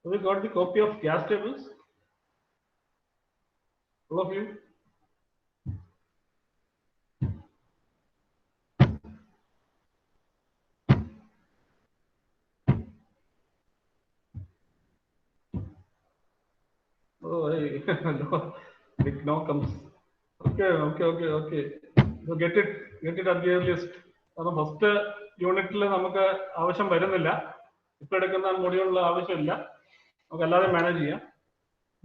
We got the copy of gas tables, all of you. Oh, hey. No, it now comes. Okay. So get it at the earliest. കാരണം first യൂണിറ്റിൽ നമുക്ക് ആവശ്യം വരുന്നില്ല. ഇപ്പൊ എടുക്കുന്ന മൊഡ്യൂളിൽ ആവശ്യമില്ല. നമുക്ക് അല്ലാതെ മാനേജ് ചെയ്യാം.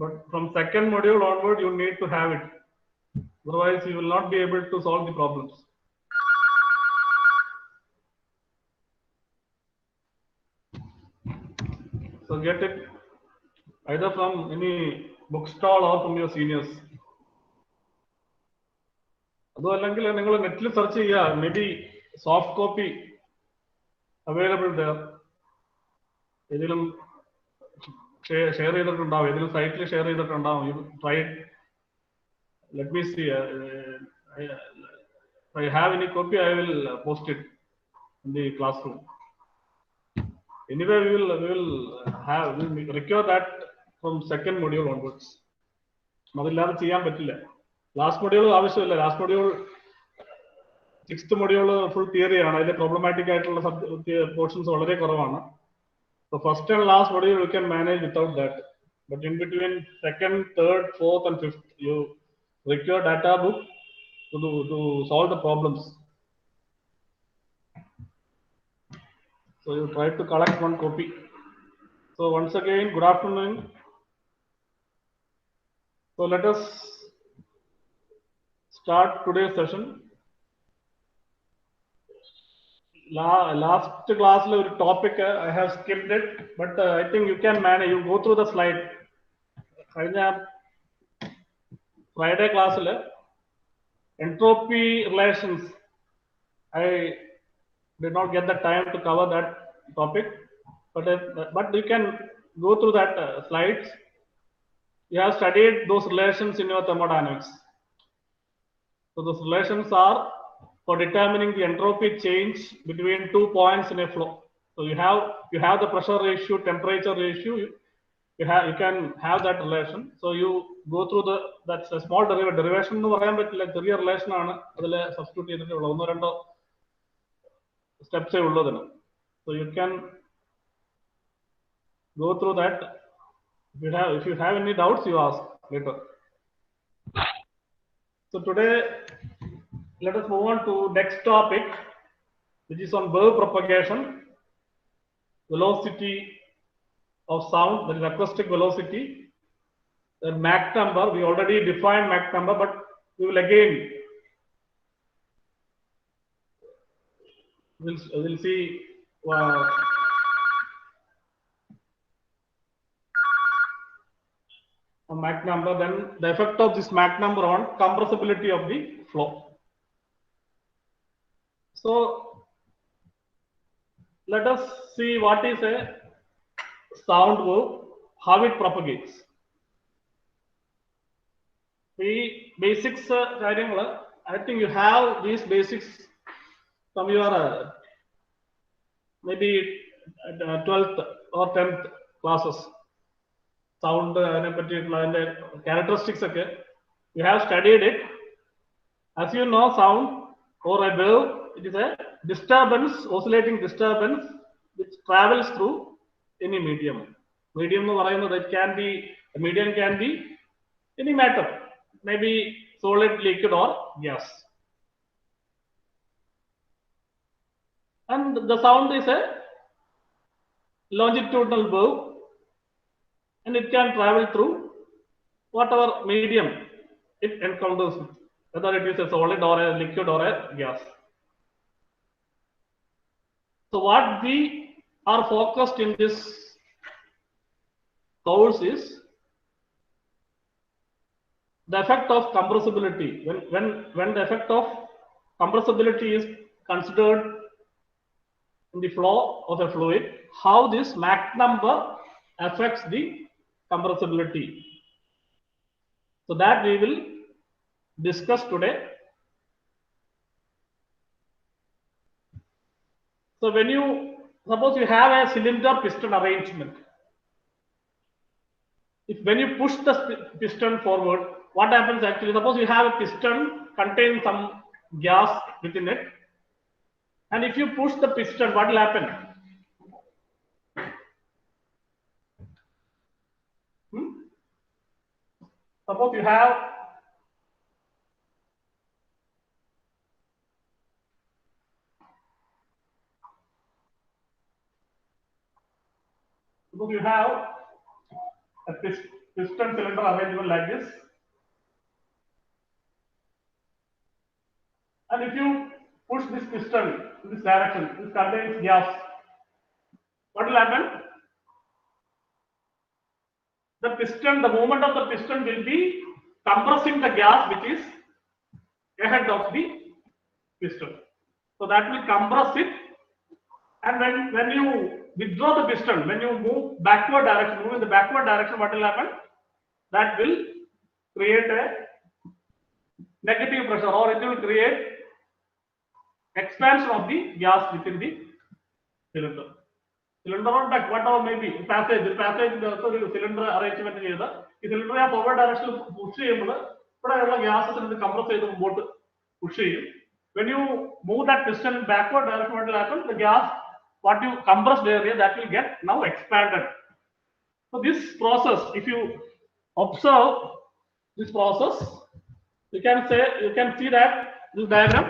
But from second module onward, you need to have it. Otherwise, you will not be able to solve the problems. So get it either from any bookstall or from your seniors. അതല്ലെങ്കിൽ നിങ്ങൾ നെറ്റിൽ search ചെയ്യുക, maybe soft copy available ഏതെങ്കിലും share ചെയ്തിട്ടുണ്ടാവും, ഏതെങ്കിലും സൈറ്റിൽ share ചെയ്തിട്ടുണ്ടാവും. You try. Let me see. I have any copy, I will post it in the classroom. Anyway, we will require that from second module onwards. അതില്ലാതെ ചെയ്യാൻ പറ്റില്ല. Last module ആവശ്യമില്ല. Last module 6th module full theory ആണ്. അതിലെ problematic ആയിട്ടുള്ള portions വളരെ കുറവാണ്. So first and last module you can manage without that. But in between second, third, fourth, and fifth, you require data book to solve the problems. So you try to collect one copy. So once again, good afternoon. So let us start today's session. Last class topic I have skipped it, but I think you can manage. You go through the slide. Friday class entropy relations. I did not get the time to cover that topic, but you can go through that slides. You have studied those relations in your thermodynamics. So those relations are for determining the entropy change between 2 points in a flow. So you have the pressure ratio, temperature ratio. You can have that relation. So you go through that's a small derivation എന്ന് പറയാൻ പറ്റില്ല, ചെറിയ relation ആണ് അതിൽ substitute ചെയ്തിട്ടുള്ളത്. ഒന്നോ രണ്ടോ സ്റ്റെപ്സേ ഉള്ളതിന്. So you can go through that. If you have any doubts, you ask later. So today, let us move on to next topic, which is on wave propagation, velocity of sound, that is acoustic velocity, the Mach number. We already defined Mach number, but we will again we'll see Mach number, then the effect of this Mach number on compressibility of the flow. So let us see what is a sound wave, how it propagates. The basics, I think you have these basics from your maybe 12th or 10th classes. Sound characteristics, okay, you have studied it. As you know, sound or a wave, it is a disturbance, oscillating disturbance, which travels through any medium. Medium, it can be, a medium can be any matter, maybe solid, liquid, or gas. And the sound is a longitudinal wave, and it can travel through whatever medium it encounters, whether it is a solid or a liquid or a gas. So what we are focused in this course is the effect of compressibility. When the effect of compressibility is considered in the flow of a fluid, how this Mach number affects the compressibility. So that we will discuss today. So when you suppose you have a cylinder piston arrangement, if when you push the piston forward, what happens actually? Suppose you have a piston contain some gas within it, and if you push the piston, what will happen? Suppose you have a piston cylinder arrangement like this, and if you push this piston in this direction, this contains gas, what will happen? The piston, the movement of the piston will be compressing the gas which is ahead of the piston. So that will compress it, and when you withdraw the piston, when you move backward direction, move in the backward direction, what will happen? That will create a negative pressure, or it will create expansion of the gas within the cylinder. Cylinder on back, whatever may be, passage cylinder arrangement ചെയ്ത് ഈ cylinder ആ forward ഡയറക്ഷനിൽ push ചെയ്യുമ്പോൾ ഇവിടെയുള്ള gas cylinder compress ചെയ്ത് മുമ്പോട്ട് push ചെയ്യും. When you move that piston in backward direction, what will happen? The gas, what you compressed area, that will get now expanded. So this process, if you observe this process, you can see that this diagram.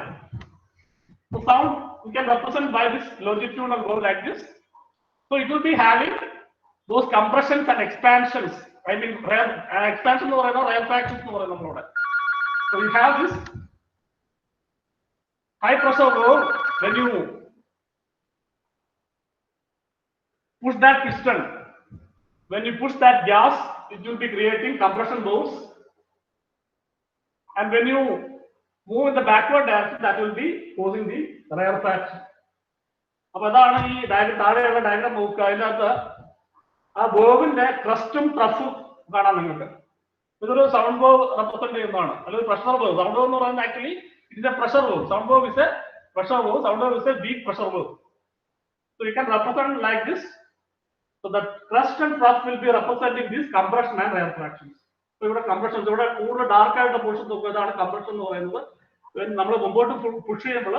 The sound you can represent by this longitudinal curve like this. So it will be having those compressions and expansions. I mean, expansion or retractions. So you have this high pressure valve. When you push that piston, when you push that gas, it will be creating compression valves. And when you move in the backward direction, that will be causing the rarefaction. അപ്പോൾ അതാണ് ഈ താഴെയുള്ള diagram നോക്കുക. അതിനകത്ത് ആ വേവിന്റെ ക്രസ്റ്റും ട്രഫും കാണാം നിങ്ങൾക്ക്. ഇതൊരു സൗണ്ട് വേവ് റെപ്രസെന്റ് ചെയ്യുന്നതാണ്, അല്ലെങ്കിൽ പ്രഷർ വേവ്. സൗണ്ട് വേവ് എന്ന് പറയുന്നത് ആക്ച്വലി ഇതിന്റെ pressure wave. Sound wave is a pressure wave, sound wave is a weak pressure wave. So you can represent like this. So the crust and trough will be representing this compression and rarefactions. So ഇവിടെ compression, ഇവിടെ കൂടുതൽ dark ആയിട്ട് portion നോക്കുക, ഇതാണ് compression എന്ന് പറയുന്നത്. നമ്മൾ മുമ്പോട്ട് പുഷ് ചെയ്യുമ്പോൾ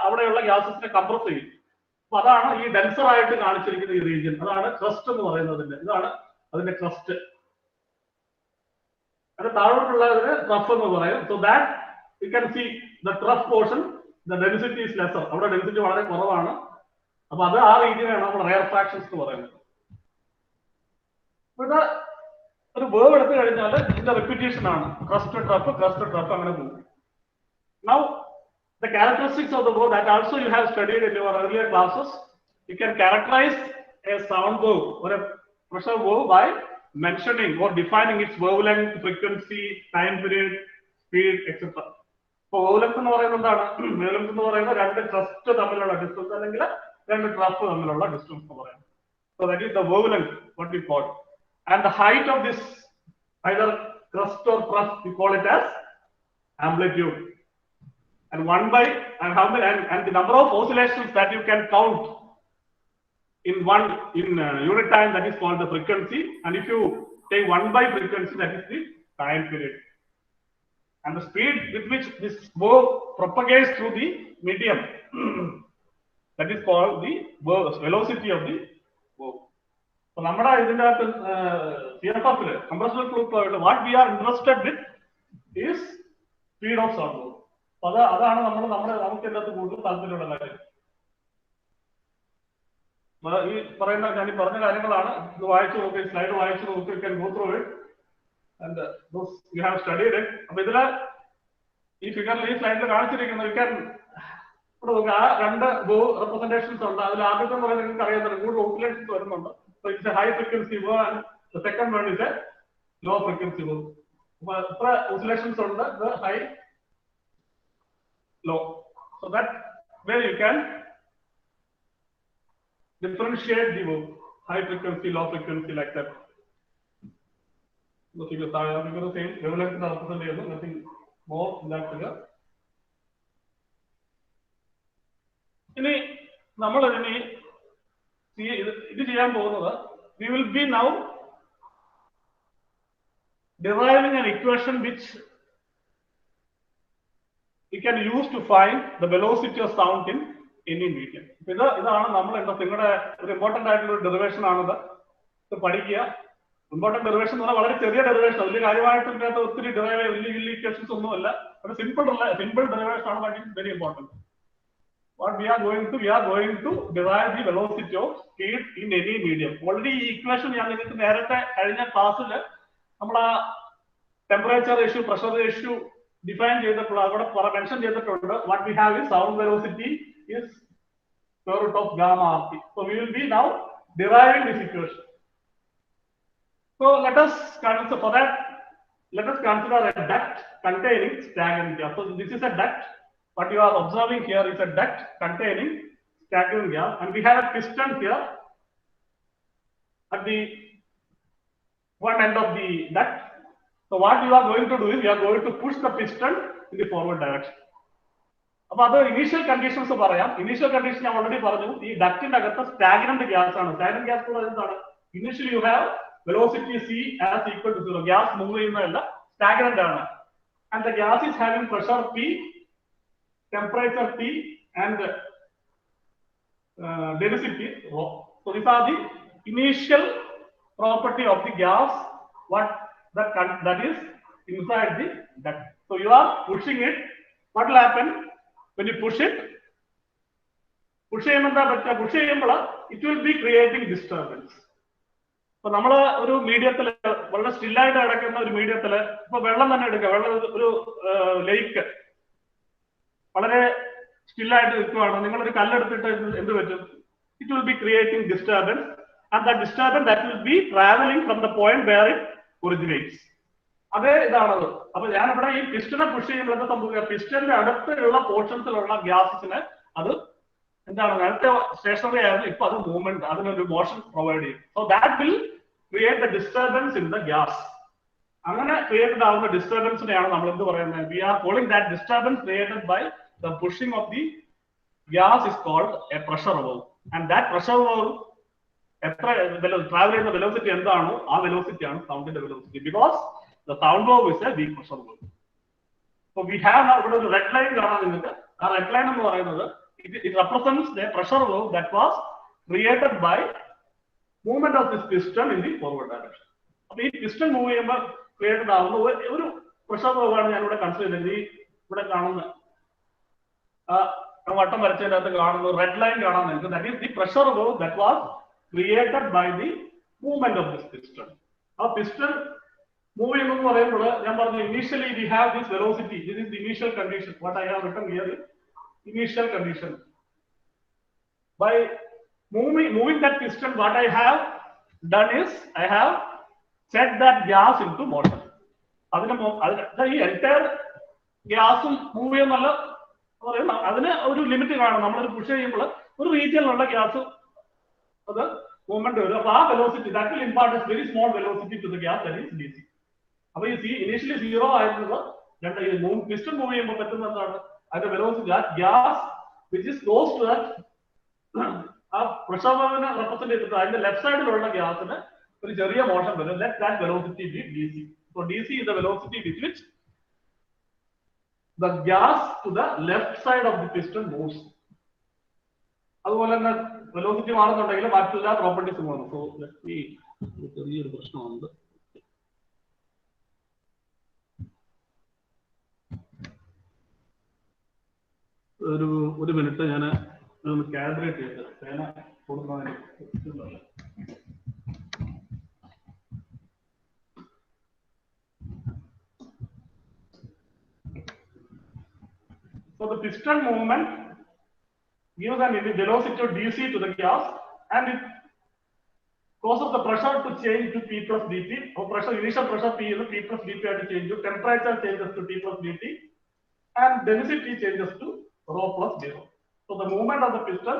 അവിടെയുള്ള ഗ്യാസസിനെ കംപ്രസ് ചെയ്യും. അപ്പൊ അതാണ് ഈ ഡെൻസർ ആയിട്ട് കാണിച്ചിരിക്കുന്ന ഈ റീജിയൻ, അതാണ് ക്രസ്റ്റ് എന്ന് പറയുന്നതിന്റെ. ഇതാണ് അതിന്റെ ക്രസ്റ്റ്. അത് താഴോട്ടുള്ളതിന് ട്രഫ് എന്ന് പറയും. So that you can see the trough portion, the density is lesser. അവിടെ ഡെൻസിറ്റി വളരെ കുറവാണ്. അപ്പൊ അത് ആ രീതിയിലാണ് നമ്മൾ റെയർഫാക്ഷൻസ് എന്ന് പറയുന്നത്. ഇത് ഒരു വേവ് എടുത്തു കഴിഞ്ഞാൽ ഇതിന്റെ റിപ്പീറ്റേഷൻ ആണ്. ക്രസ്റ്റ് ട്രഫ് അങ്ങനെ പോകും. Now the characteristics of the wave that also you have studied in your earlier classes. You can characterize a sound wave or a pressure wave by mentioning or defining its wavelength, frequency, time period, speed, etc. So wavelength എന്ന് പറയുന്നത് എന്താണ്? Wavelength എന്ന് പറയുന്നത് രണ്ട് crest തമ്മിലുള്ള distance അല്ലെങ്കിൽ രണ്ട് trough തമ്മിലുള്ള ഡിസ്റ്റൻസ് എന്ന് പറയുന്നത്. So that is the wavelength, what we call. And the height of this either crust or trough, we call it as amplitude. And the number of oscillations that you can count in unit time, that is called the frequency. And if you take 1 by frequency, that is the time period. And the speed with which this wave propagates through the medium, that is called the velocity of the wave. So നമ്മുടെ ഇതിന്റെ CFF compressible fluid, what we are interested with is speed of sound wave. അതാണ് നമുക്ക് എല്ലാത്തും കൂടുതൽ താല്പര്യമുള്ള കാര്യം. ഈ ഞാൻ പറഞ്ഞ കാര്യങ്ങളാണ്. ഇത് വായിച്ചു നോക്കി, സ്ലൈഡ് വായിച്ചു നോക്കി, you can go through it and those you have studied it. അപ്പൊ ഇതില് ഈ ഫിഗറിൽ ഈ സ്ലൈഡിൽ കാണിച്ചിരിക്കുന്നത് ഇവിടെ നോക്കുക, ആ രണ്ട് റെപ്രസെന്റേഷൻസ് ഉണ്ട്. അതിൽ ആദ്യത്തെ എന്ന് പറയുന്നത് നിങ്ങൾക്ക് അറിയാം, കൂടുതൽ ഓസിലേഷൻസ് വരുന്നുണ്ട്. So it's a high frequency wave and the second one is a low frequency wave. അപ്പൊ എത്ര ഓസിലേഷൻസ് ഉണ്ട്? ഇത് high, low. So that where you can differentiate the wave, high frequency, low frequency, like that. The figure same wavelength represent nothing more that figure. ഇനി നമ്മൾ ഇനി ഇത് ചെയ്യാൻ പോകുന്നത്, we will be now deriving an equation which we can use to find the velocity of sound in any medium. ഇതാണ് നമ്മൾ നിങ്ങളുടെ ഒരു ഇമ്പോർട്ടന്റ് ആയിട്ടുള്ള ഒരു ഡെറിവേഷൻ ആണത്. ഇത് പഠിക്കുക. ഇമ്പോർട്ടന്റ് ഡെറിവേഷൻ എന്ന് പറഞ്ഞാൽ വളരെ ചെറിയ ഡെറിവേഷൻ, വലിയ കാര്യമായിട്ട് ഇതിനകത്ത് ഒത്തിരി വലിയ ഇക്വേഷൻസ് ഒന്നുമല്ല, ഒരു സിമ്പിൾ ഡെറിവേഷൻ ആണ്, but it's very important. What we are going to derive the velocity of speed in any medium. Already ഈ ഇക്വേഷൻ ഞാൻ നിങ്ങൾക്ക് നേരത്തെ കഴിഞ്ഞ ക്ലാസ്സിൽ നമ്മൾ ആ temperature ratio, pressure ratio define ചെയ്തിട്ടുള്ള അവിടെ മെൻഷൻ ചെയ്തിട്ടുണ്ട്. What we have is sound velocity is square root of gamma RT. So we will be now deriving this equation. So let us consider a duct containing stagnant gas. So this is a duct. What you are observing here is a duct containing stagnant gas, and we have a piston here at the one end of the duct. So what you are going to do is you are going to push the piston in the forward direction. അപ്പോൾ അത് initial conditions പറയാം. Initial condition ഞാൻ already പറഞ്ഞു. ഈ ഡക്റ്റിന്റെ അകത്ത് stagnant gas ആണ്. Stagnant gas കൂടെ എന്താണ്? Initially you have velocity c as equal to 0. Gas move ചെയ്യുന്നതല്ല, സ്റ്റാഗ്നന്റ് ആണ്. And the gas is having pressure p, temperature T, and density rho. So these are the initial property of the gas, that is inside the duct. So you are pushing it. What will happen when you push it? Push ചെയ്യുമ്പോൾ it will be creating disturbance. So നമ്മൾ ഒരു മീഡിയത്തിൽ വളരെ സ്റ്റില്ലായിട്ട് കിടക്കുന്ന ഒരു മീഡിയത്തിൽ ഇപ്പൊ വെള്ളം തന്നെ എടുക്കുക. വെള്ളം ഒരു ലേക്ക് വളരെ സ്റ്റില്ലായിട്ട് നിൽക്കുകയാണ്. നിങ്ങളൊരു കല്ലെടുത്തിട്ട് എന്ത് പറ്റും? It will be creating disturbance, and the disturbance that will be travelling from the point where it originates. അതേ ഇതാണത്. അപ്പൊ ഞാനിവിടെ ഈ പിസ്റ്റനെ പുഷ് ചെയ്യുമ്പോൾ എന്താ സംഭവിക്കുക? പിസ്റ്റന്റെ അടുത്തുള്ള പോർഷൻസിലുള്ള ഗ്യാസസിന് അത് എന്താണ്, നേരത്തെ സ്റ്റേഷനറി ആയിരുന്നു, ഇപ്പൊ അത് മൂവ്മെന്റ്, അതിനൊരു മോഷൻ പ്രൊവൈഡ് ചെയ്യും. So that will create the disturbance in the gas. അങ്ങനെ ക്രിയേറ്റഡ് ആവുന്ന ഡിസ്റ്റർബൻസിനെയാണ് നമ്മൾ എന്ത് പറയുന്നത്? We are calling that disturbance created by the pushing of the gas is called a pressure valve, and that pressure valve travel in the velocity endano aa velocity aanu sound in the velocity, because the sound valve is a weak pressure valve. So we have now a red line gaana ningalku. Aa red line ennu parayunnathu it represents the pressure valve that was created by movement of this piston in the forward direction. appo ee piston move cheyumba created aavunna oru pressure valve aanu njan ivide consider cheyunnathu. ivide kaanunna വട്ടം വരച്ചതിനകത്ത് കാണുന്ന red line കാണാൻ നിങ്ങൾക്ക്, that is the pressure wave that was created by the movement of this piston. ആ piston move ചെയ്യുമെന്ന് പറയുമ്പോൾ ഞാൻ പറഞ്ഞു initially we have this velocity. This is the initial condition. What I have written here initial condition. By moving that piston what I have done is I have set that gas in to motion. ഈ entire ഗ്യാസും move ചെയ്യുന്നല്ല, അതിന് ഒരു limit കാണും. നമ്മളൊരു push ചെയ്യുമ്പോൾ ഒരു റീജിയനിലുള്ള gas അത് മൂവ്മെന്റ് വരും. അപ്പൊ ആ velocity that will impart very small velocity to the gas, that is DC. അപ്പൊ ഈ ഇനീഷ്യലി 0 ആയിരുന്നത് പിസ്റ്റൺ മൂവ് ചെയ്യുമ്പോൾ പറ്റുന്ന എന്താണ്? അതിന്റെ velocity gas which is close to that ആ പ്രഷർ വേവിനെ റെപ്രസെന്റ് ചെയ്തിട്ട് അതിന്റെ ലെഫ്റ്റ് സൈഡിലുള്ള ഗ്യാസിന് ഒരു ചെറിയ മോഷൻ വരും. Let that velocity be DC. So DC is the velocity with which the gas to the left side of the piston moves. അതുപോലെ തന്നെ വെലോസിറ്റി മാറുന്നുണ്ടെങ്കിൽ മറ്റുള്ള പ്രോപ്പർട്ടീസ് മാറും. സോ ലെറ്റ് മീ, ചെറിയൊരു പ്രശ്നമുണ്ട്. ഒരു മിനിറ്റ് ഞാൻ ഒന്ന് കാൽക്കുലേറ്റ് ചെയ്ത് പേന കൊടുക്കുന്നതിന്. So the piston movement gives an velocity of DC to the gas, and it causes the pressure to change to P plus dT. Or initial pressure P is P plus dT to change to temperature changes to T plus dT, and density changes to rho plus 0. So the movement of the piston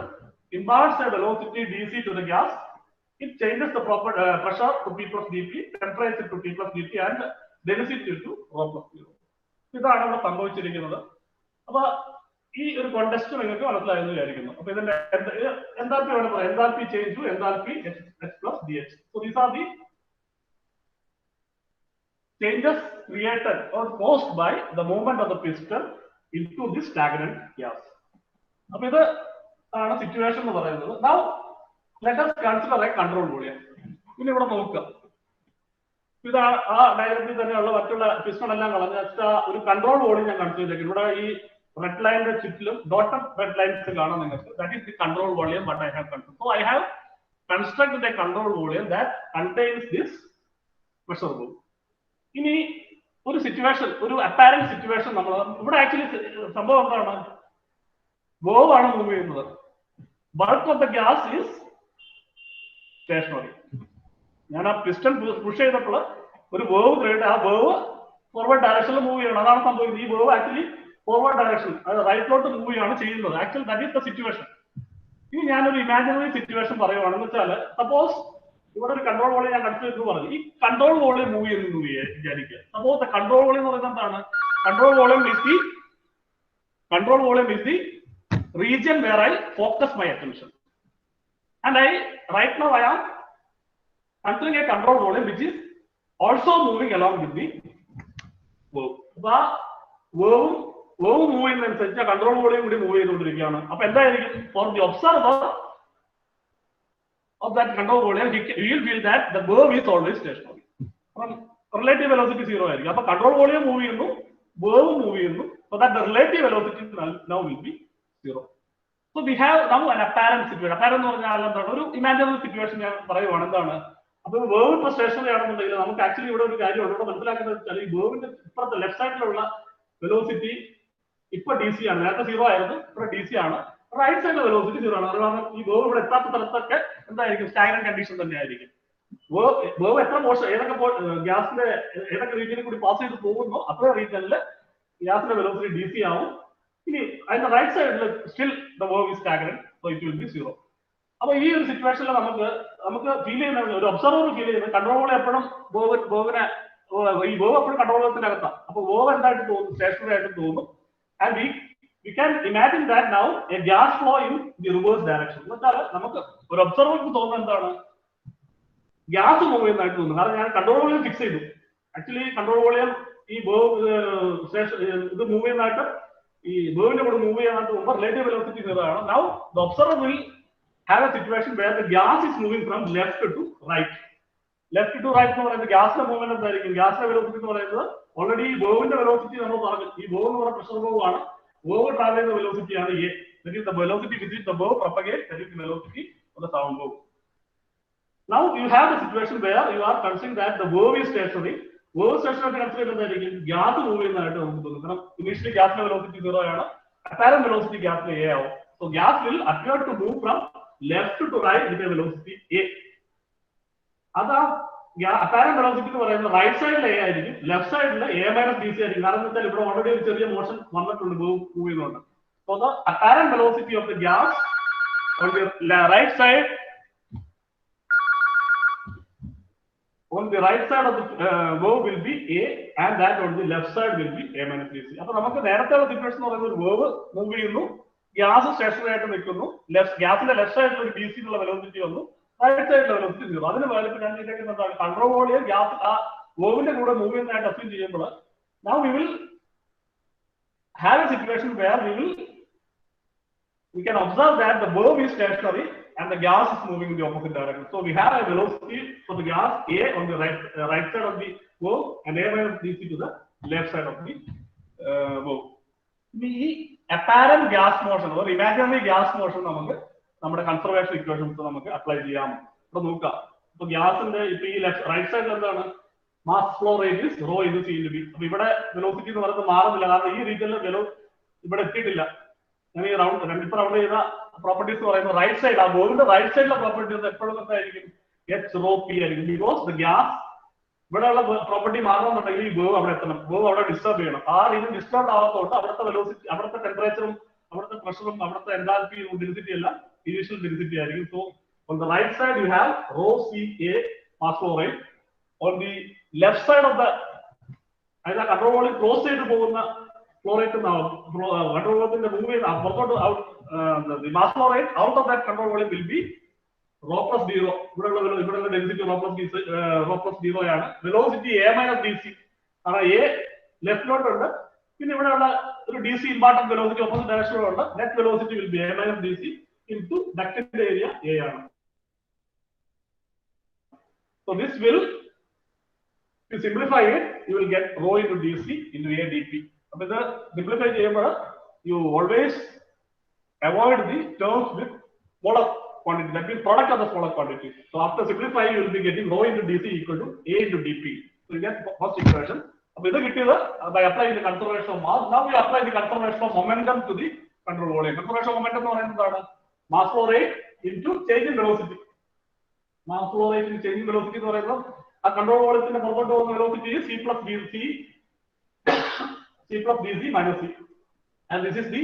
imparts a velocity DC to the gas. It changes the pressure to P plus dT, temperature to T plus dT, and density to rho plus 0. ഇതാണ് ഇവിടെ സംഭവിച്ചിരിക്കുന്നത്. അപ്പൊ ഈ ഒരു context നിങ്ങൾക്ക് മനസ്സിലായെന്ന് വിചാരിക്കുന്നു. അപ്പൊ ഇതിന്റെ എൻതാൽപ്പി വേണം പറയാം, enthalpy change to enthalpy H plus DH. So these are the changes created or caused by the movement of the piston into this stagnant gas. അപ്പൊ ഇത് ആണ് സിറ്റുവേഷൻ എന്ന് പറയുന്നത്. Now let us consider a control volume. ഇനി ഇവിടെ നോക്കുക, ഇതാണ് ആ ഡയഗ്രത്തിൽ തന്നെയുള്ള മറ്റുള്ള പിസ്റ്റൺ എല്ലാം കളഞ്ഞ ഒരു കൺട്രോൾ വോളിയം ഞാൻ കൺസിഡർ ചെയ്തേക്കും. ഇവിടെ ഈ റെഡ് ലൈനിന്റെ ചുറ്റിലും ഡോട്ടഡ് റെഡ് ലൈൻസ് കാണാം നിങ്ങൾക്ക്. That is the control volume but I have control. So I have constructed a control volume that contains this pressure valve. ഇനി ഒരു സിറ്റുവേഷൻ, ഒരു അപ്പാരന്റ് സിറ്റുവേഷൻ നമ്മൾ ഇവിടെ ആക്ച്വലി സംഭവം എന്താണ്, വേവ് ആണ് മൂവ് ചെയ്യുന്നത്. Bulk of the gas is stationary. ഞാൻ ആ പിസ്റ്റൺ പുഷ് ചെയ്തപ്പോൾ ഒരു വേവ് ക്രിയേറ്റ്, ആ വേവ് ഫോർവേഡ് ഡയറക്ഷനിൽ മൂവ് ചെയ്യണം. അതാണ് സംഭവിക്കുന്നത്. ഈ വേവ് ആക്ച്വലി ഫോർവേഡ് ഡയറക്ഷൻ, റൈറ്റിലോട്ട് മൂവ് ചെയ്യാണ് ചെയ്യുന്നത്. Actually that is the situation. ഇനി ഞാനൊരു ഇമാജിനറി സിറ്റുവേഷൻ പറയുവാണെന്ന് വെച്ചാൽ, സപ്പോസ് ഇവിടെ ഒരു കൺട്രോൾ വോളിയം ഞാൻ കൺസിഡർ ചെയ്തു പറഞ്ഞു. ഈ കൺട്രോൾ വോളിയം മൂവ് ചെയ്യുന്നു വിചാരിക്കുക. സപ്പോസ് ദ കൺട്രോൾ വോളിയം എന്ന് പറയുന്നത് എന്താണ്, control volume is the region where I focus my attention, and right now I am considering a control volume which is also moving along with the verve. അപ്പൊ ആ wave move ചെയ്യുന്നതനുസരിച്ച് control volume കൂടി move ചെയ്തുകൊണ്ടിരിക്കുകയാണ്. അപ്പൊ എന്തായിരിക്കും, for the observer of that control volume he will feel that the verve is always stationary. Relative velocity 0 ആയിരിക്കും. അപ്പൊ control volume move ചെയ്യുന്നു, wave move ചെയ്യുന്നു. So that the relative velocity now will be 0. So we have now an apparent situation. Apparent എന്ന് പറഞ്ഞാൽ എന്താണ്, ഒരു imaginary situation ഞാൻ പറയുവാണ്. എന്താണ്, അപ്പൊ വേവ് ഇപ്പൊ സ്റ്റേഷനറി ആണെന്നുണ്ടെങ്കിൽ നമുക്ക് ആക്ച്വലി ഇവിടെ ഒരു കാര്യമുണ്ട്. ഇവിടെ മനസ്സിലാക്കുന്നത് വെച്ചാൽ ഈ വേവിന്റെ ഇപ്പുറത്തെ ലെഫ്റ്റ് സൈഡിലുള്ള വെലോസിറ്റി ഇപ്പൊ DC ആണ്. നേരത്തെ 0 ആയിരുന്നു, ഇവിടെ DC ആണ്. റൈറ്റ് സൈഡിലെ വെലോസിറ്റി 0 ആണ്. അത് കാരണം ഈ വേവ് ഇവിടെ എത്താത്ത സ്ഥലത്തൊക്കെ എന്തായിരിക്കും, സ്റ്റാഗ്നന്റ് കണ്ടീഷൻ തന്നെ ആയിരിക്കും. വേവ് എത്ര പോർഷൻ ഏതൊക്കെ ഗ്യാസിന്റെ ഏതൊക്കെ റീജിയനിൽ കൂടി പാസ് ചെയ്ത് പോകുന്നോ അത്ര റീജിയനിൽ ഗ്യാസിന്റെ വെലോസിറ്റി DC ആവും. ഇനി അതിന്റെ റൈറ്റ് സൈഡിൽ still the wave is stagnant, so it will B 0. അപ്പൊ ഈ ഒരു സിറ്റുവേഷനിൽ നമുക്ക് ഫീൽ ചെയ്യുന്ന, ഒരു ഒബ്സർവർ ഫീൽ ചെയ്യുന്നത് കൺട്രോൾ വോളിയം എപ്പോഴും വേവിനെ ഈ വേവ് എപ്പോഴും കൺട്രോൾ വോളിയത്തിന്റെ അകത്താണ്. അപ്പൊ വേവ് എന്തായിട്ട് തോന്നുന്നു, സ്റ്റേഷനറി ആയിട്ട് തോന്നും. And we can imagine that now a gas flow in the reverse direction. എന്നുവെച്ചാൽ നമുക്ക് ഒരു ഒബ്സർവർക്ക് തോന്നുന്നത് എന്താണ്, ഗ്യാസ് മൂവ് ചെയ്യുന്നതായിട്ട് തോന്നുന്നു. കാരണം ഞാൻ കൺട്രോൾ വോളിയം ഫിക്സ് ചെയ്തു. ആക്ച്വലി കൺട്രോൾ വോളിയം ഈ വേവ് ഇത് മൂവ് ചെയ്യുന്നതായിട്ട്, ഈ വേവിന്റെ കൂടെ മൂവ് ചെയ്യാനായിട്ട് പോകുമ്പോൾ റിലേറ്റീവ് വെലോസിറ്റി 0 ആണ്. Now the observer will have a situation where the gas is moving from left to right. Left to right എന്ന് പറയുന്നത് ഗ്യാസിന്റെ മൂവ്മെന്റ് എന്തായിരിക്കും, ഗ്യാസിന്റെ വെലോസിറ്റി എന്ന് പറയുന്നത് ഓൾറെഡി വേവിന്റെ വെലോസിറ്റി നമ്മൾ പറഞ്ഞു. ഈ വേവ് എന്ന് പറയുന്ന പ്രഷർ വേവ് ആണ്. വേവ് ട്രാവൽ ചെയ്യുന്ന വെലോസിറ്റിയാണ് A. That is the velocity with which the wave propagates. That is the velocity of the sound wave. Now you have the situation where you are considering that the wave is stationary. Wave stationary consider ചെയ്യുന്നതായിരിക്കും gas move ചെയ്യുന്നതായിട്ട് നമുക്ക് തോന്നും. കാരണം initially ഗ്യാസിന്റെ velocity 0 ആണ്, apparent velocity ഗ്യാസിന് A ആവും. So gas will appear to move from left to right with a velocity A. അതാ അപ്പാരന്റ് വെലോസിറ്റി എന്ന് പറയുന്നത് റൈറ്റ് സൈഡിൽ A ആയിരിക്കും, ലെഫ്റ്റ് സൈഡിൽ A - DC ആയിരിക്കും. കാരണം എന്താ വെച്ചാൽ ഇവിടെ ഓൾറെഡി ഒരു ചെറിയ മോഷൻ വന്നിട്ടുണ്ട് മൂവ് ചെയ്യുന്നുണ്ട്. So the apparent velocity of the gas on the right side of the verve will be A, and that on the left side will be A - DC. അപ്പൊ നമുക്ക് നേരത്തെ സിറ്റുവേഷൻ എന്ന് പറയുന്നത് ഒരു വേവ് മൂവ് ചെയ്യുന്നു, gas stationery ആയിട്ട് നിൽക്കുന്നു, ഗ്യാസിന്റെ ലെഫ്റ്റ് സൈഡിൽ ഒരു DC നുള്ള വെലോസിറ്റി വന്നു, റൈറ്റ് സൈഡിലെ വെലോസിറ്റി 0. അതിന് പകരം ഞാൻ ചെയ്തേക്കുന്നത് കൺട്രോൾ വോളിയം ഗ്യാസ് ആ വേവിന്റെ കൂടെ മൂവ് ചെയ്യുന്നതായിട്ട് അസ്യൂം ചെയ്യുമ്പോൾ now we will have a situation where we can observe that the verve is stationary and the gas is moving in the opposite direction. So we have a velocity for the gas A on the right side of the verve and A - DC to the left side of the verve. The apparent gas motion or imaginary gas motion നമുക്ക് നമ്മുടെ conservation equations നമുക്ക് apply ചെയ്യാം. ഇപ്പൊ നോക്കാം, ഇപ്പൊ ഗ്യാസിന്റെ ഇപ്പൊ ഈ റൈറ്റ് സൈഡിൽ എന്താണ്, mass flow rate is ρ × C/V. അപ്പൊ ഇവിടെ വെലോസിറ്റി എന്ന് പറയുന്നത് മാറുന്നില്ല. കാരണം ഈ റീജിയനിൽ ഇവിടെ എത്തിയിട്ടില്ല. ഞാൻ ഈ റൗണ്ട് ചെയ്ത പ്രോപ്പർട്ടീസ് പറയുന്നത് റൈറ്റ് സൈഡ്, ആ വേവിന്റെ റൈറ്റ് സൈഡിലെ പ്രോപ്പർട്ടീസ് എപ്പോഴും എന്തായിരിക്കും, H ρP ആയിരിക്കും. ബിക്കോസ് ദ ഗ്യാസ് ഇവിടെയുള്ള പ്രോപ്പർട്ടി മാറണമെന്നുണ്ടെങ്കിൽ ഈ വേവ് അവിടെ എത്തണം, വേവ് അവിടെ ഡിസ്റ്റർബ് ചെയ്യണം. ആ രീതിയിൽ ഡിസ്റ്റർബ് ആവാത്തതുകൊണ്ട് അവിടുത്തെ വെലോസിറ്റി, അവിടുത്തെ ടെമ്പറേച്ചറും അവിടുത്തെ പ്രഷറും അവിടുത്തെ എൻതാൽപ്പിയും ഡെൻസിറ്റി എല്ലാം ഇനീഷ്യൽ ഡെൻസിറ്റി ആയിരിക്കും. So on the right side you have ρ Ca mass flow rate. On the left side of the either control volume close ചെയ്ത് പോകുന്ന flow rate control volume move ചെയ്ത് പുറത്തോട്ട് the mass flow rate out of that control volume will be rho plus d rho. ഇവിടെയുള്ള density rho plus d rho ആണ്. Velocity a minus dc. കാരണം a ലെഫ്റ്റിലോട്ട് ഉണ്ട്, പിന്നെ ഇവിടെയുള്ള ഒരു dc ഇമ്പാർട്ടന്റ് വെലോസിറ്റി ഓപ്പോസിറ്റ് ഡയറക്ഷനിലുള്ള net velocity will be a minus dc into ductile area a ആണ്. So this will, to simplify it, you will get rho into dc into a dp. But the simplify ചെയ്യുമ്പോൾ you always avoid the terms with smaller quantity, that means product of the smaller quantity. So after simplifying, you will be getting rho into dc equal to a into dp. So you get first equation. By applying the conservation of mass, now we apply the conservation of momentum to the control volume. Conservation of momentum is mass flow rate into change in velocity. Mass flow rate into change in velocity is a control volume in the velocity is c plus dc minus c, and this is the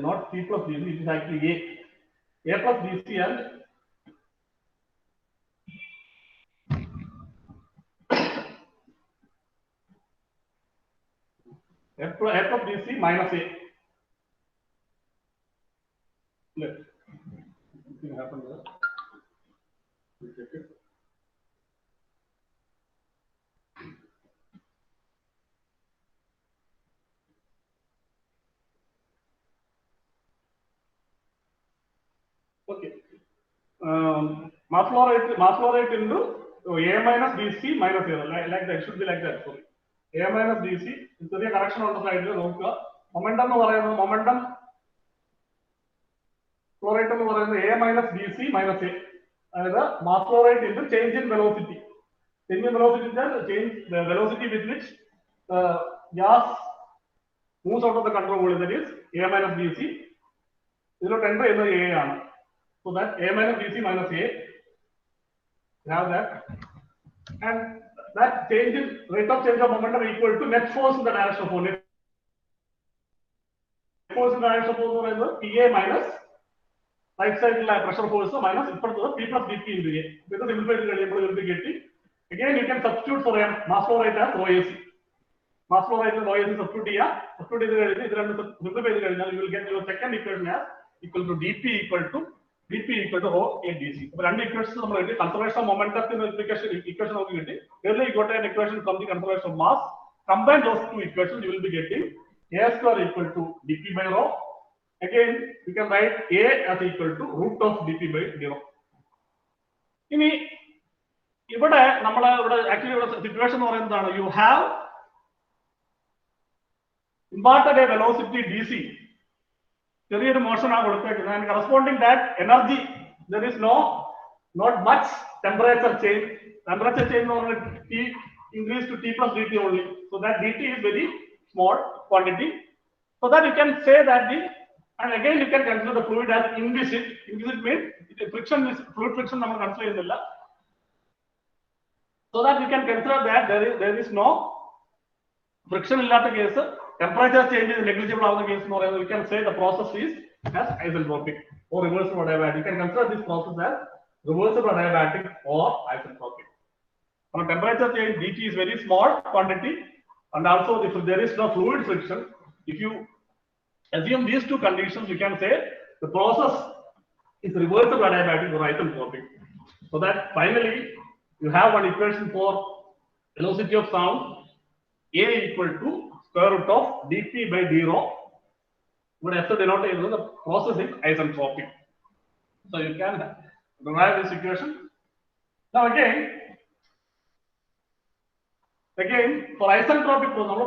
not c plus dc, it is actually a plus dc and a plus dc minus a. Something happened there. Check it. Okay. Mass flow rate into a minus dc minus a, like that. It should be like that. Sorry. A minus dc. It's a correction on the side. Momentum momentum flow rate a minus dc minus a. That mass flow rate into change in velocity. Change in velocity is change the velocity with which gas moves out of the control volume. That is a minus dc. This is 10 by a. So that a minus dc minus a, we have that, and that change in rate of change of momentum equal to net force in the direction of flow. Net force in the direction of flow is Pa minus right side pressure force minus P plus dp into a. This is simplified variable will be getting. Again, you can substitute for mass flow rate as rho ac. Mass flow rate rho ac substitute here. Substitute simplify you will get your second equation as equal to dp equal to rho a dc. So two equations conservation of momentum equation of unity. Earlier you got an equation from the conservation of mass. Combine those two equations, you will be getting a square equal to dp by rho. Again, you can write a as equal to root of dp by d rho. Actually situation you have imparted a velocity dc. There motion and corresponding that energy, there is not much temperature change. Temperature change T increase to T plus dt only. So that dt is very small quantity. So that you can say that and again you can consider the fluid as inviscid. Inviscid means friction is fluid friction number consider. So that you can consider that there is no friction in that case. Temperature change is negligible of the case, you can say the process is as isentropic or reversible adiabatic. You can consider this process as reversible adiabatic or isentropic. On temperature change, dt is very small quantity, and also if there is no fluid friction, if you assume these two conditions, you can say the process is reversible adiabatic or isentropic. So that finally you have one equation for velocity of sound, a equal to square root of dp by d rho. But as the denotator, the process is isentropic. So you can derive this equation. Now again for isentropic process,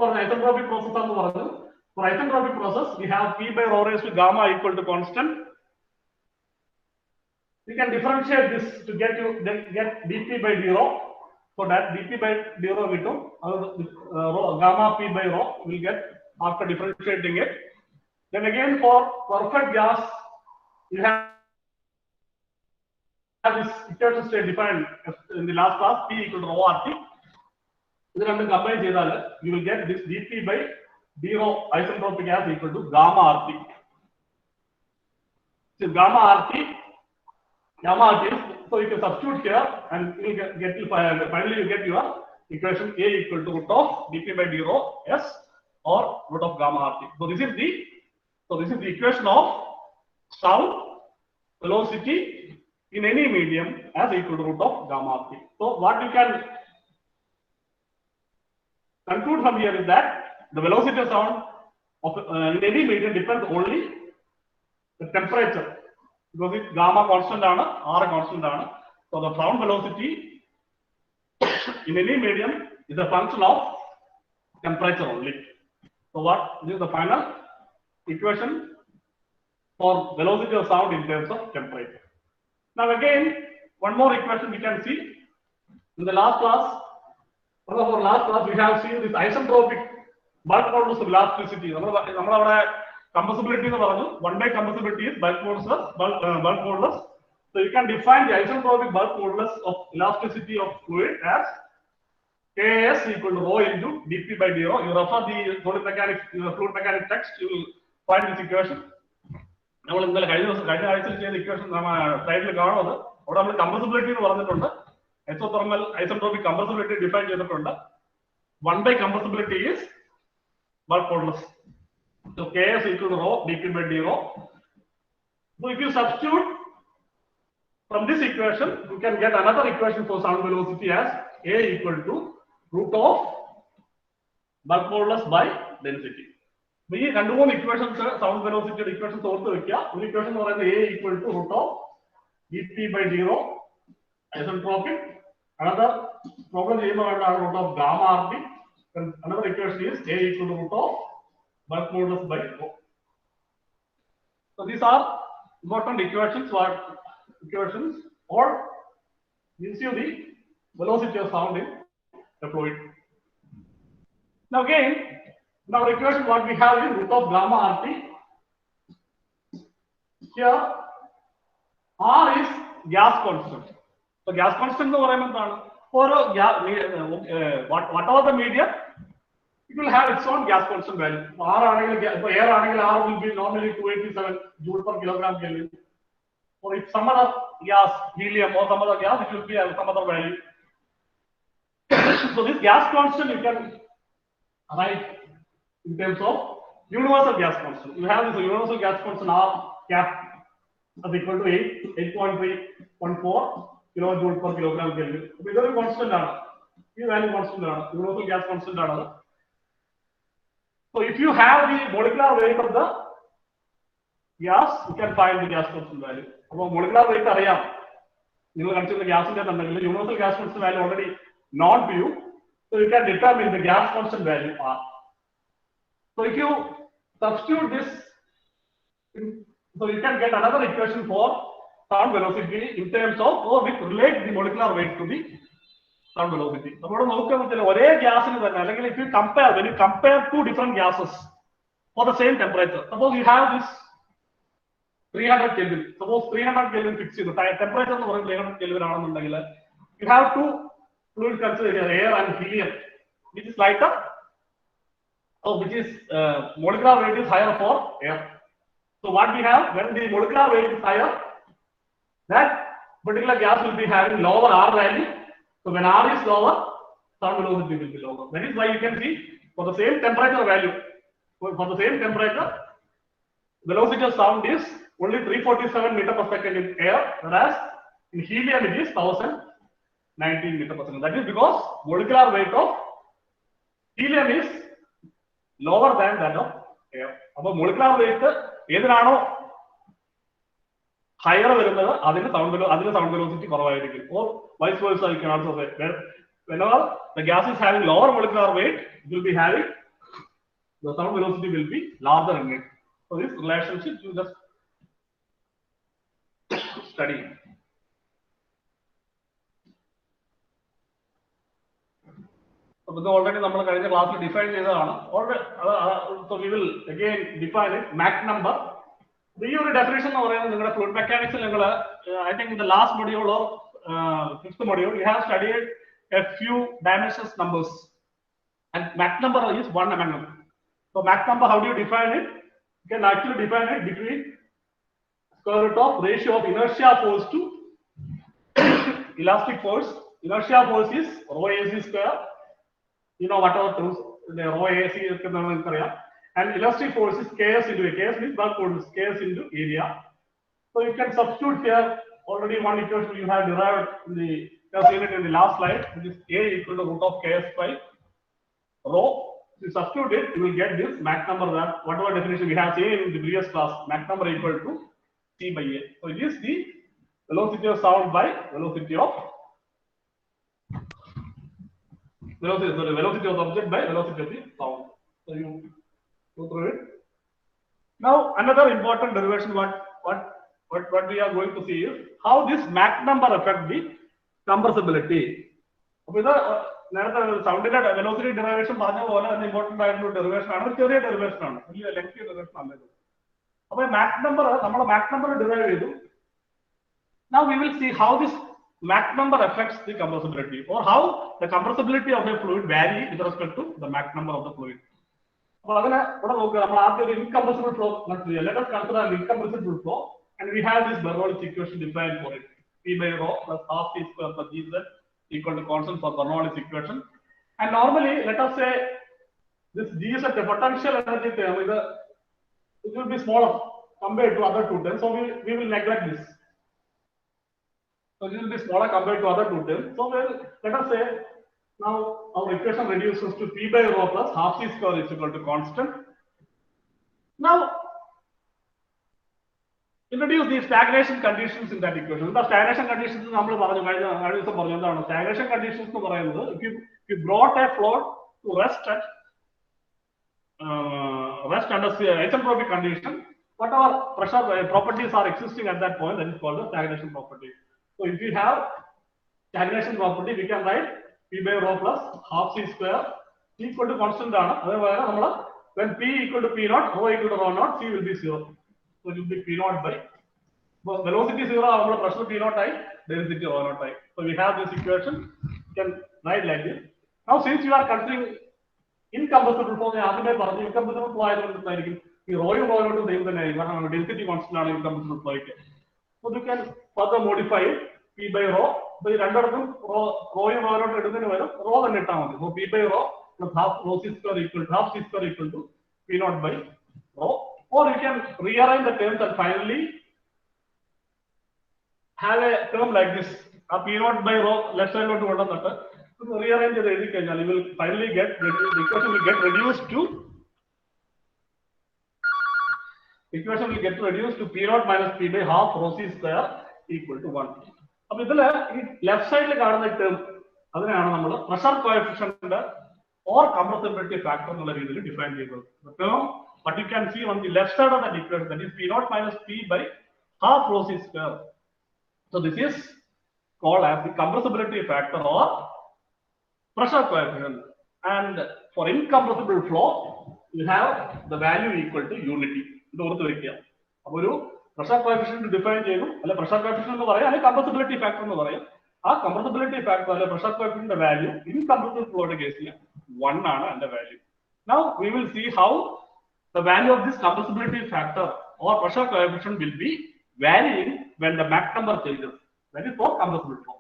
for isentropic process, we have p by rho raised to gamma equal to constant. We can differentiate this to get dp by d rho. So that dp by d rho gamma p by rho will get after differentiating it. Then again for perfect gas, you have this equation state defined in the last class, p equal to rho RT. Then combine you will get this dp by d rho isentropic gas equal to gamma RT. So gamma RT gamma RT is, so you can substitute here and you will finally you get your equation A equal to root of dp by d rho s or root of gamma RT. So this is the equation of sound velocity in any medium as equal to root of gamma RT. So what you can conclude from here is that the velocity of sound of in any medium depends only the temperature, because it's gamma constant ആണ്, R constant ആണ്. So the sound velocity in any medium is a function of temperature only. So what this is the final equation for velocity of sound in terms of temperature. Now again, one more equation we can see in the last class. One of our last class we have seen this isentropic bulk modulus of elasticity. നമ്മുടെ compressibility എന്ന് പറഞ്ഞു, 1 by compressibility is bulk modulus. So you can define the isentropic bulk modulus of elasticity of fluid as Ks equal to rho into dp by d rho. You refer the fluid mechanics text, you will find this equation. നമ്മൾ ഇന്നലെ കഴിഞ്ഞ ആഴ്ചയിൽ ചെയ്ത equation സ്ലൈഡിൽ കാണുന്നത്. അവിടെ നമ്മൾ compressibility എന്ന് പറഞ്ഞിട്ടുണ്ട്, isothermal isentropic compressibility define ചെയ്തിട്ടുണ്ട്. 1 by compressibility is bulk modulus. So Ks equal to rho dp by d rho. So if you substitute from this equation, you can get another equation for sound velocity as A equal to root of bulk modulus by density. ഈ രണ്ട് മൂന്ന് equations sound വെലോസിറ്റിയുടെ equations ഓർത്ത് വെക്കുക. ഒരു equation എന്ന് പറയുന്നത് A equal to root of dp by d rho isentropic. Another problem ചെയ്യുമ്പോൾ വേണ്ടതാണ് root of gamma RT. Another equation is A equal to root of bulk modulus by rho. So these are important equations or gives you the velocity of sound in the fluid. Now again, in our equation what we have is root of gamma RT. Here R is gas constant. So gas constant എന്ന് പറയുമ്പോൾ എന്താണ്? ഓരോ whatever the medium, it will have its own gas constant value. R ആണെങ്കിൽ ഇപ്പോൾ air ആണെങ്കിൽ R will be normally 287 joule per kilogram Kelvin. Or if some other gas, helium or some other gas, it will be some other value. So this gas constant you can write in terms of universal gas constant. You have this universal gas constant R cap is equal to 8.314 kilojoule per kilogram Kelvin. So this is a constant ആണ്. ഈ value constant ആണ്. Universal gas constant ആണ്. So if you have the molecular weight of the gas, you can find the gas constant value. അപ്പോൾ molecular weight അറിയാം. നിങ്ങൾ consider ഗ്യാസിന്റെ തന്നെങ്കിൽ universal gas constant value already known to you. So you can determine the gas constant value R. So if you substitute this, so you can get another equation for sound velocity in terms of, or which relate the molecular weight to the sound velocity. നമ്മുടെ നോക്കുകയാണെന്ന് ഒരേ ഗ്യാസിന് തന്നെ, അല്ലെങ്കിൽ if you compare, when you compare two different gases for the same temperature, suppose you have this 300 Kelvin, suppose 300 Kelvin fix ചെയ്തു, temperature എന്ന് പറയുന്നത് 300 Kelvin ആണെന്നുണ്ടെങ്കിൽ, you have two fluids considered here, air and helium, which is lighter, or which is molecular weight is higher for air. So what we have, when the molecular weight is higher, that particular gas will be having lower R value. So when R is lower, sound velocity will be lower. That is why you can see for the same temperature value, for the same temperature, velocity of sound is only 347 meter per second in air, whereas in helium it is 1019 meter per second. That is because molecular weight of helium is lower than that of air. അപ്പോൾ molecular weight ഏതിനാണോ higher വരുന്നത് അതിന് sound velocity കുറവായിരിക്കും. Or vice versa, you can also say whenever the gas is having lower molecular weight, it will be having the sound velocity will be larger in it. So this relationship you just study. So already നമ്മൾ കഴിഞ്ഞ ക്ലാസ്സിൽ define ചെയ്തതാണ്. So we will again define it. Mach number. ഈ ഒരു definition എന്ന് പറയുന്നത് നിങ്ങളുടെ fluid മെക്കാനിക്സിൽ നിങ്ങൾ I think in the last module or fifth module you have studied a few dimensions numbers, and Mach number is 1 among them. So Mach number, how do you define it? You can actually define it between square root of ratio of inertia force to elastic force. Inertia force is rho AC square. You know whatever terms the rho AC is and elastic force is Ks into A. Ks means bulk force, Ks into area. So you can substitute here already one equation you have derived in the unit in the last slide, which is A equal to root of Ks by rho. If you substitute it, you will get this Mach number that whatever definition we have seen in the previous class, Mach number equal to C by A. So it is the velocity of sound by velocity of velocity of the object by velocity of the sound. So you go through it. Now another important derivation what we are going to see is how this Mach number affect the compressibility. Sound velocity derivation important derivation derivation lengthy derivation. Mach number derive. Now we will see how this Mach number affects the compressibility, or how the compressibility of a fluid varies with respect to the Mach number of the fluid. Incompressible flow. Let us consider an incompressible flow, and we have this Bernoulli equation defined for it. P by rho plus half T square per Gz equal to constant for Bernoulli equation. And normally, let us say this G is a potential energy term. It will be smaller compared to other two terms, so we will neglect this. So this will be smaller compared to other two terms. So let us say now our equation reduces to P by rho plus half T square is equal to constant. Now introduce the stagnation conditions in that equation. The stagnation conditions stagnation conditions if you brought a fluid to rest under isentropic condition, whatever pressure properties are existing at that point, that is called the stagnation property. So if you have stagnation property, we can write P by rho plus half C square equal to constant. When P equal to P naught, rho equal to rho naught, C will be 0. So it will be P naught by velocity 0, pressure P naught I, density rho naught I. So we have this equation, you can write like this. Now since you are considering incompressible flow, incompressible flow density constant incompressible flow. So you can further modify it. P by rho. So rho and so P by rho plus half rho C square equal to P naught by rho. Or you can rearrange the terms and finally have a term like this. P naught by rho left side to water. So rearrange the equation. You will finally get the equation will get reduced to P naught minus P by half rho C square equal to 1. Left side term pressure coefficient or compressibility factor defined the term, but you can see on the left side of the equation, that is P naught minus P by half rho C square. So this is called as the compressibility factor or pressure coefficient. And for incompressible flow, you have the value equal to unity. Pressure coefficient define pressure coefficient compressibility factor compressibility factor pressure coefficient value incompressible flow case 1 and the value. Now we will see how the value of this compressibility factor or pressure coefficient will be varying when the Mach number changes. That is for compressible flow.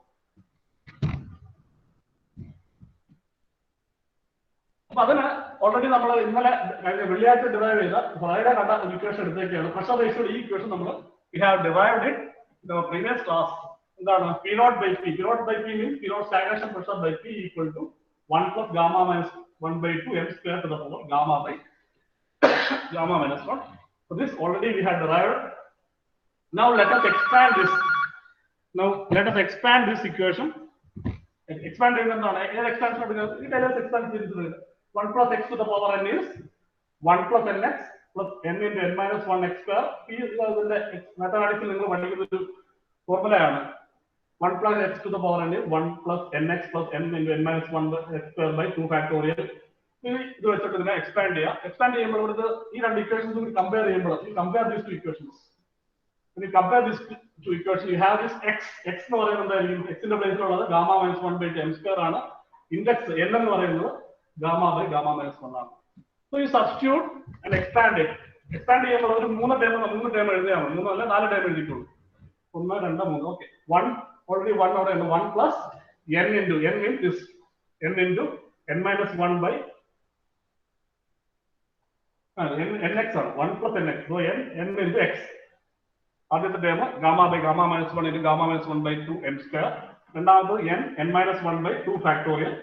Already derive pressure ratio equation we have derived it in the previous class. P naught by P. P naught by P means P naught stagnation pressure by P equal to 1 plus gamma minus 1 by 2 m square to the power gamma by gamma minus 1. So this already we have derived. Now let us expand this. Now let us expand this equation. Expand expansion 1 plus x to the power n is 1 plus nx plus n into n minus 1 x square. P is the mathematical formula. 1 plus x to the power n is 1 plus nx plus n into n minus 1 x square by 2 factorial. Expand here. Expand these equations compare these two equations. When you compare these two equations, you have this x x in the place of gamma minus 1 by m square index n gamma by gamma minus 1. So you substitute and expand it. Expand it. Okay. 1 already 1 or n, 1 plus n into n means this n into n minus 1 by nx ആണ് 1 plus nx. So n into x. ആദ്യത്തെ term gamma by gamma minus 1 into gamma minus 1 by 2 m square. രണ്ടാമത് n minus 1 by 2 factorial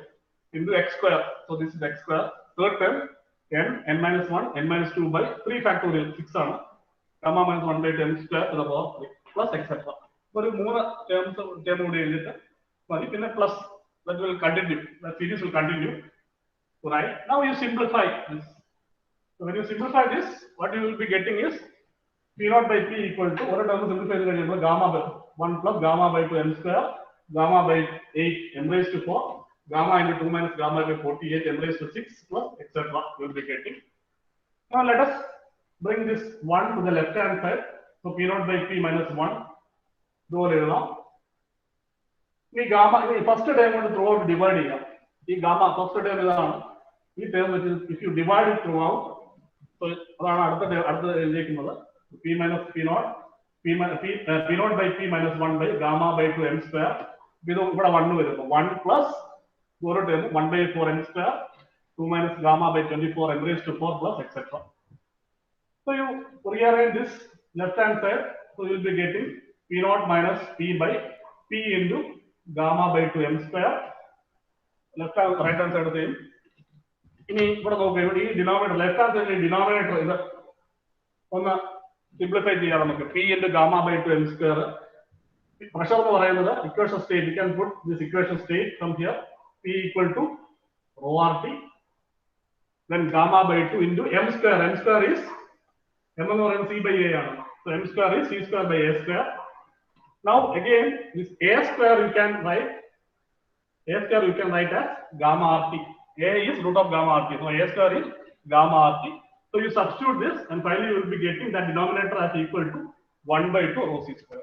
into x square. So this is x square. Third term n minus 1 n minus 2 by 3 factorial 6 ആണ്. Gamma minus 1 by 10 square to the power 3 plus etc. ഒരു മൂന്ന് term കൂടി എഴുതിയിട്ട് മതി. പിന്നെ plus that will continue. The series will continue. Right? Now you simplify this. So when you simplify this, what you will be getting is P naught by P equal to one term simplify gamma by 1 plus gamma by 2 m square, gamma by 8 m raised to 4, gamma into 2 minus gamma by 48 m raised to 6 plus etc. You will be getting. Now let us bring this 1 to the left hand side. So P naught by P minus 1. ഇതുപോലെ എഴുതാം. ഈ gamma first term കൊണ്ട് through out divide ചെയ്യാം. ഈ gamma first term ഇതാണ്. ഈ term വെച്ച് if you divide it through out, അതാണ് അടുത്ത എഴുതിയിരിക്കുന്നത്. P minus P naught P naught by P minus 1 by gamma by 2 m square. ഇത് ഇവിടെ 1 വരുന്നു. 1 plus ഓരോ term 1 by 4 m square, 2 minus gamma by 24 m raised to 4 plus etc. So you rearrange this left hand side. So you will be getting P naught minus P by P into gamma by 2 m square. Left hand right hand side same. ഇനി ഇവിടെ നോക്കുക, ഇവിടെ ഈ denominator left hand സൈഡിൽ denominator ഇത് ഒന്ന് simplify ചെയ്യാം നമുക്ക്. P into gamma by 2 m square. Pressure എന്ന് പറയുന്നത് equation state. You can put this equation state from here. P equal to rho RT. Then gamma by 2 into m square. M square is m എന്ന് പറയുന്നത് c by a ആണ്. So m square is c square by a square. Now again this a square you can write as gamma RT. A is root of gamma RT. So a square is gamma RT. So you substitute this and finally you will be getting that denominator as equal to 1 by 2 rho c square.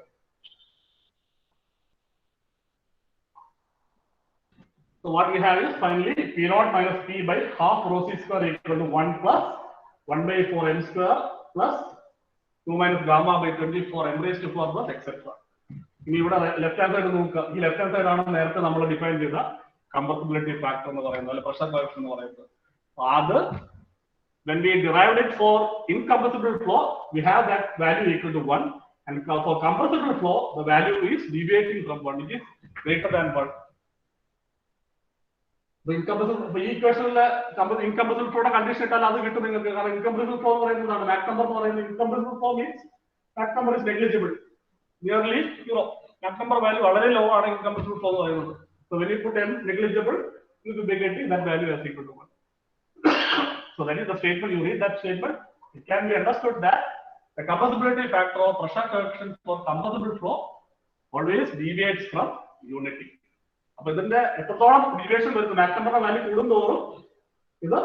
So what we have is finally P naught minus P by half rho c square equal to 1 plus 1 by 4 m square plus 2 minus gamma by 24 m raised to 4 plus etc. ഇനി ഇവിടെ left hand side നോക്കുക. ഈ left hand side ആണ് നേരത്തെ നമ്മൾ define ചെയ്ത compressibility factor എന്ന് പറയുന്നത്, അല്ലെ പ്രഷർ കോഎഫിഷ്യന്റ് എന്ന് പറയുന്നത്. അത് when we derived it for incompressible flow, we have that value equal to 1, and for compressible flow the value is deviating from 1, it is greater than 1. The incompressible ഈ ഇക്വേഷനിലെ incompressible flow condition ഇട്ടാൽ അത് കിട്ടും നിങ്ങൾക്ക്. കാരണം incompressible flow എന്ന് പറയുന്നതാണ് Mach number എന്ന് പറയുന്നത്. incompressible flow means Mach number is negligible, nearly 0. Mach number value വളരെ ലോ ആണ് incompressible flow എന്ന് പറയുന്നത്. So when you put n negligible, you will be getting that value as equal to 1. So that is the statement. You read that statement, it can be understood that the compressibility factor or pressure coefficient for compressible flow always deviates from unity. അപ്പോൾ ഇതിന്റെ എത്രത്തോളം deviation വരുന്നു, Mac നമ്പറിന്റെ value കൂടുന്തോറും ഇത്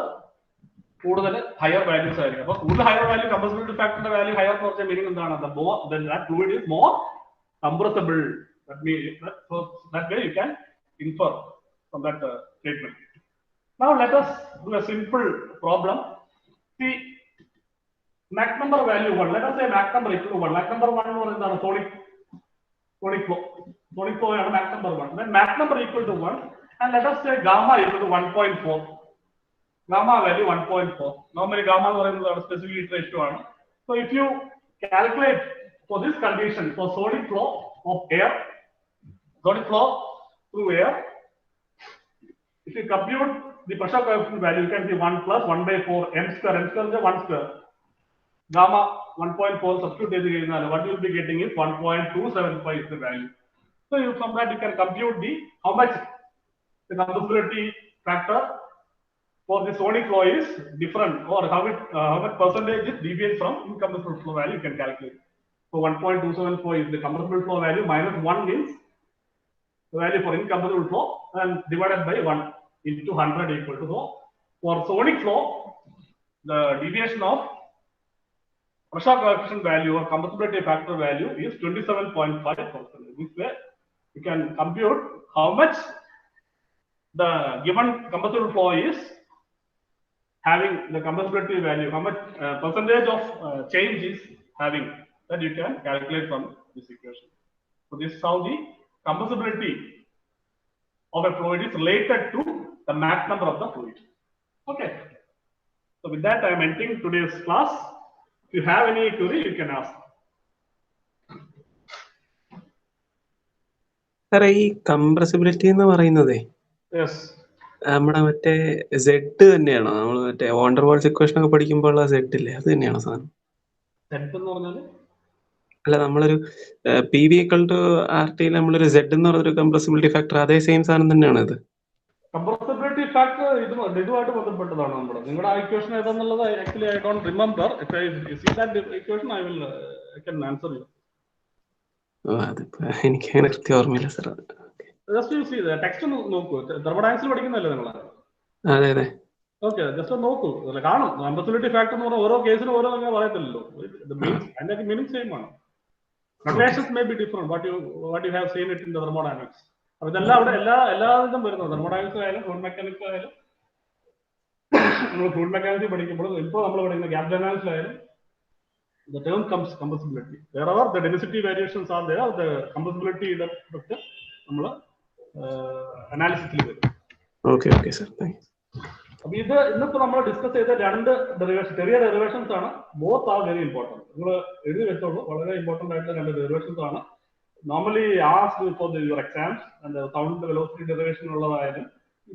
കൂടുതൽ higher values ആയിരിക്കും. അപ്പോൾ കൂടുതൽ ഹയർ വാല്യൂ compressibility factorന്റെ വാല്യൂ ഹയർ എന്ന് പറഞ്ഞ മീനിങ് എന്താണ്? The more then that fluid is more compressible. That means so that way you can infer from that statement. Now let us do a simple problem. See, Mach number value 1. Let us say Mach number equal to 1. Mach number 1 is the sonic flow. Sonic flow is Mach number 1. Then Mach number equal to 1, and let us say gamma equal to 1.4. Gamma value 1.4. Normally gamma is a specific heat ratio. So if you calculate for this condition for solid flow of air, solid flow through air, if you compute the pressure coefficient value, you can see 1 plus 1 by 4 m square. M square is 1 square. Gamma 1.4 substitute, what you will be getting is 1.275 is the value. So from that you can compute the how much the compressibility factor for the sonic flow is different, or how much percentage is deviates from incompressible flow value you can calculate. So 1.274 is the compressible flow value, minus 1 means the value for incompressible flow, and divided by 1 into 100 equal to. So for sonic flow, the deviation of pressure coefficient value or compressibility factor value is 27.5%. This way you can compute how much the given compressible flow is having the compressibility value, how much percentage of change is having, that you can calculate from this equation. So this is how the compressibility of a fluid is related to the Mach number of the fluid. Okay. So with that, I am ending today's class. If you have any query, you can ask. സാറേ ഈ compressibility എന്ന് പറയുന്നതേ Yes. നമ്മുടെ മറ്റേ Z തന്നെയാണോ? നമ്മൾ മറ്റേ van der Waals equation ഒക്കെ പഠിക്കുമ്പോൾ സെഡ് ഇല്ലേ, അത് തന്നെയാണോ സാധനം? സെഡ് എന്ന് പറഞ്ഞാൽ അല്ല, നമ്മളൊരു P V equal to R ടിയിൽ നമ്മളൊരു സെഡ് എന്ന് പറഞ്ഞൊരു കംപ്രസിബിലിറ്റി ഫാക്ടർ, അതേ സെയിം സാധനം തന്നെയാണ് ഇത്. കംപ്രസിബിലിറ്റി ഫാക്ടർ ഇതുമായിട്ട് ബന്ധപ്പെട്ടതാണ് നമ്മുടെ. നിങ്ങളുടെ ആ ഇക്വേഷൻ ഏതാന്നുള്ളത് actually I don't remember. If I see that equation I can answer you. അതിപ്പോ എനിക്ക് അങ്ങനെ കൃത്യം ഓർമ്മയില്ല sir. Just you see text നോക്കൂ. തെർമോഡൈനാമിക്സിൽ പഠിക്കുന്നല്ലേ നിങ്ങൾ? അതെ അതെ. ഓക്കെ, ജസ്റ്റ് നോക്കൂ, കാണും. കംപ്രസിബിലിറ്റി ഫാക്ടർ എന്ന് പറഞ്ഞാൽ ഓരോ കേസിനും ഓരോ അങ്ങനെ പറയത്തില്ലല്ലോ. അതിന്റെ മീനിങ് സെയിം ആണ്. Notations may be different. What you have seen it in the thermodynamics. അപ്പൊ ഇതെല്ലാം അവിടെ എല്ലാതും വരുന്നത്. തെർമോഡൈനാമിക്സ് ആയാലും ഫ്ലൂയിഡ് മെക്കാനിക്സ് ആയാലും നമ്മൾ ഫ്ലൂയിഡ് മെക്കാനിക്സ് പഠിക്കുമ്പോൾ ഇപ്പോൾ നമ്മൾ പഠിക്കുന്ന gas ഡൈനാമിക്സിലായാലും the term comes compressibility. Wherever the density variations are there, the compressibility ഇതൊക്കെ നമ്മൾ അനാലിസിസിൽ വരും. Okay okay sir, thank you. അപ്പൊ ഇത് ഇന്നിപ്പോ നമ്മൾ ഡിസ്കസ് ചെയ്ത രണ്ട് ഡെറിവേഷൻ, ചെറിയ ഡെറിവേഷൻസ് ആണ്. Both are very important. നിങ്ങൾ എഴുതി വെച്ചോളൂ, വളരെ ഇമ്പോർട്ടന്റ് ആയിട്ടുള്ള രണ്ട് ഡെറിവേഷൻസ് ആണ്. Normally asked for your exams. Sound velocity derivation ഉള്ളതായാലും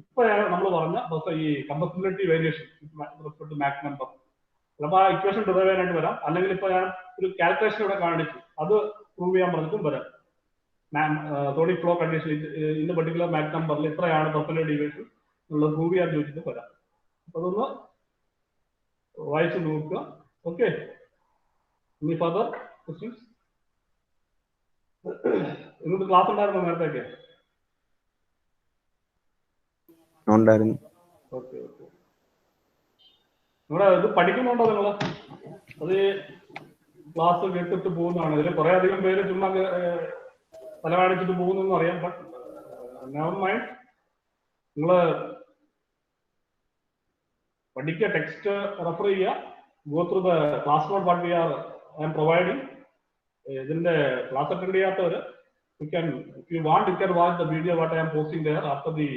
ഇപ്പൊ നമ്മൾ പറഞ്ഞ ഈ കംപ്രസിബിലിറ്റി വേരിയേഷൻ മാക് നമ്പർ, ചിലപ്പോൾ ആ ഇക്വേഷൻ ഡെറിവ് ചെയ്യാനായിട്ട് വരാം. അല്ലെങ്കിൽ ഇപ്പൊ ഞാൻ ഒരു കാൽക്കുലേഷൻ ഇവിടെ കാണിച്ചു, അത് പ്രൂവ് ചെയ്യാൻ പറഞ്ഞിട്ടും വരാം. സോണിക് ഫ്ലോ കണ്ടീഷൻ ഇന്ന പെർട്ടിക്കുലർ മാക് നമ്പറിൽ ഇത്രയാണ് പെർസെന്റേജ് ഡീവിയേഷൻ എന്നുള്ളത് പ്രൂവ് ചെയ്യാൻ ചോദിച്ചിട്ട് വരാം. അതൊന്ന് വായിച്ചു നോക്കുക. ഓക്കെ, ഇനി ഫർദർ ക്വസ്റ്റ്യൻസ്? ഇന്നത്തെ ക്ലാസ് ഉണ്ടായിരുന്നോ നേരത്തെയൊക്കെ? ഉണ്ടായിരുന്നു. Okay okay. നിങ്ങളുടെ ഇത് പഠിക്കുന്നുണ്ടോ നിങ്ങൾ? അത് ക്ലാസ് കേട്ടിട്ട് പോകുന്നതാണ്. ഇതിൽ കുറെ അധികം പേര് ചുമ്മാ തല കാണിച്ചിട്ട് പോകുന്നു അറിയാം. ബട്ട് നെവർ മൈൻഡ്, നിങ്ങള് പഠിക്കുക, ടെക്സ്റ്റ് റെഫർ ചെയ്യുക, go through the class note what I am providing. ഇതിന്റെ ക്ലാസ് അറ്റൻഡ് ചെയ്യാത്തവര് if you want, you can watch the video what I am posting there after the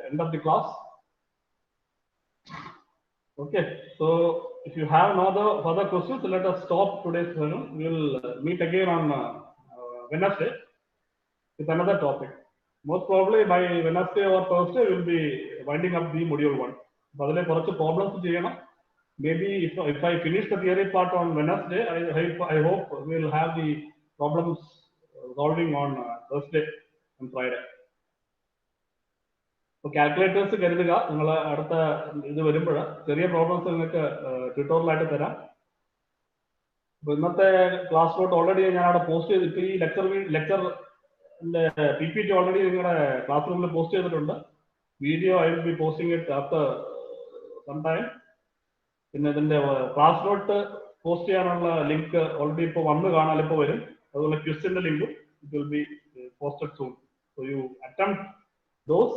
end of the class. Okay, so if you have no other further questions, let us stop today's session. We will meet again on Wednesday with another topic. Most probably by Wednesday or Thursday we will be winding up the module 1. Badale korchu problems cheyana. Maybe if I finish the theory part on Wednesday, I hope we will have the problems solving on Thursday and Friday. So calculators കരുതുക. നിങ്ങൾ അടുത്ത ഇത് വരുമ്പോൾ ചെറിയ problems നിങ്ങൾക്ക് ട്യൂട്ടോറിയലായിട്ട് തരാം. അപ്പൊ ഇന്നത്തെ ക്ലാസ് നോട്ട് ഓൾറെഡി ഞാൻ അവിടെ പോസ്റ്റ് ചെയ്തിട്ട്, ഈ ലെക്ചറിന്റെ PPT ഓൾറെഡി നിങ്ങളുടെ ക്ലാസ് റൂമിൽ പോസ്റ്റ് ചെയ്തിട്ടുണ്ട്. Video I will be posting it after some time. പിന്നെ ഇതിന്റെ ക്ലാസ് നോട്ട് പോസ്റ്റ് ചെയ്യാനുള്ള ലിങ്ക് ഓൾറെഡി ഇപ്പോൾ വന്ന് കാണാൻ ഇപ്പോൾ വരും. അതുപോലെ ക്വസ്റ്റിന്റെ ലിങ്കും it will be posted soon. So you attempt those.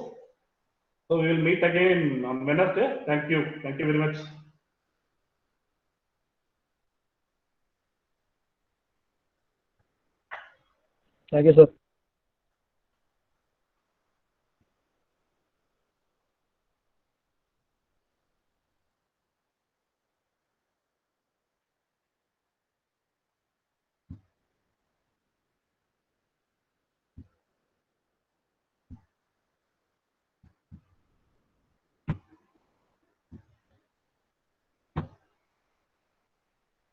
So we will meet again on Wednesday. Thank you very much. Thank you, sir.